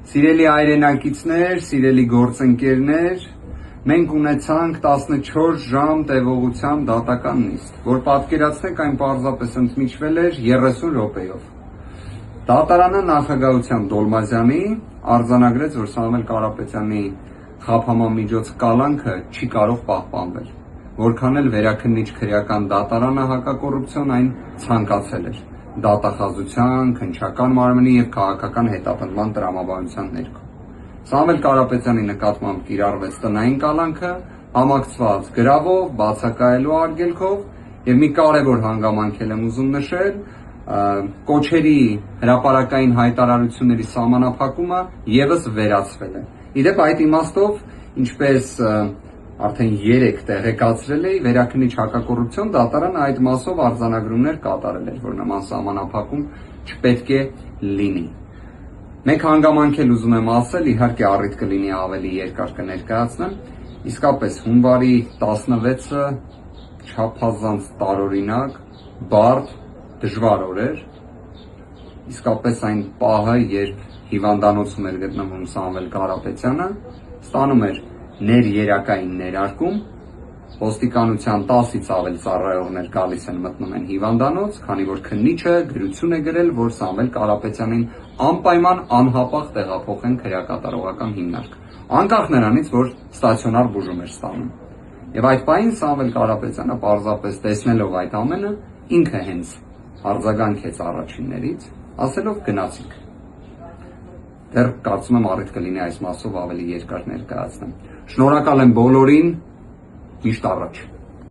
Սիրելի հայրենակիցներ, սիրելի գործընկերներ, մենք ունեցանք 14 ժամ տևողությամբ դատական նիստ, որ պատկերացնեք այն պարզապես ընդմիջվել էր 30 րոպեով։ Դատարանը նախագահության Դոլմազյանի արձանագրեց, որ Սամվել Կարապետյանի խաբման միջոցը կալանքը չի կարող պահպանվել, որքան էլ վերաքննիչ քրեական դատարանը հակակոռուպցիոն այն ցանկացել էր դատախազության, քննչական մարմնի և քաղաքական հետապնդման տրամաբանության ներքո։ Սամվել Կարապետյանի նկատմամբ կիրառվեց տնային կալանքը, համակցված գրավով, բացակայելու արգելքով և մի կարևոր հանգամանք եմ ուզում նշել, կոչերի հրապարակային հայտարարությունների սահմանափակումը ևս վերացվել է։ Իդեպ այդ իմաստով, ինչպես արդեն 3 տեղեկացրել էի, վերաքննիչ հակակոռուպցիոն դատարանը այդ մասով արձանագրումներ կատարել էր, որ նման սահմանափակում չպետք է լինի։ Մեկ հանգամանք էլ ուզում եմ ասել, իհարկե առիթ կլինի ավելի երկար կներկայացնեմ, իսկապես հունվարի 16-ը չափազանց տարօրինակ, բարդ, դժվար օր էր, իսկապես այն պահը, երբ հիվանդանոցում էր գտնվում Սամվել Կարապետյանը, ստանում էր ներերակային ներարկում, ոստիկանության 10-ից ավել ծառայողներ գալիս են մտնում են հիվանդանոց, քանի որ քննիչը գրություն է գրել, որ Սամվել Կարապետյանին անպայման անհապաղ տեղափոխեն քրեակատարողական հիմնարկ, անկախ նրանից, որ ստացիոնար բուժում էր ստանում։ Եվ այդ պահին Սամվել Կարապետյանը պարզապես տեսնելով այդ ամենը, ինքը հենց արձագանքեց առաջիններից, ասելով գնացինք։ Դեռ կարծում եմ առիթ կլինի այս մասով ավելի երկար ներկայացնեմ։ Շնորհակալ եմ բոլորին, միշտ առաջ։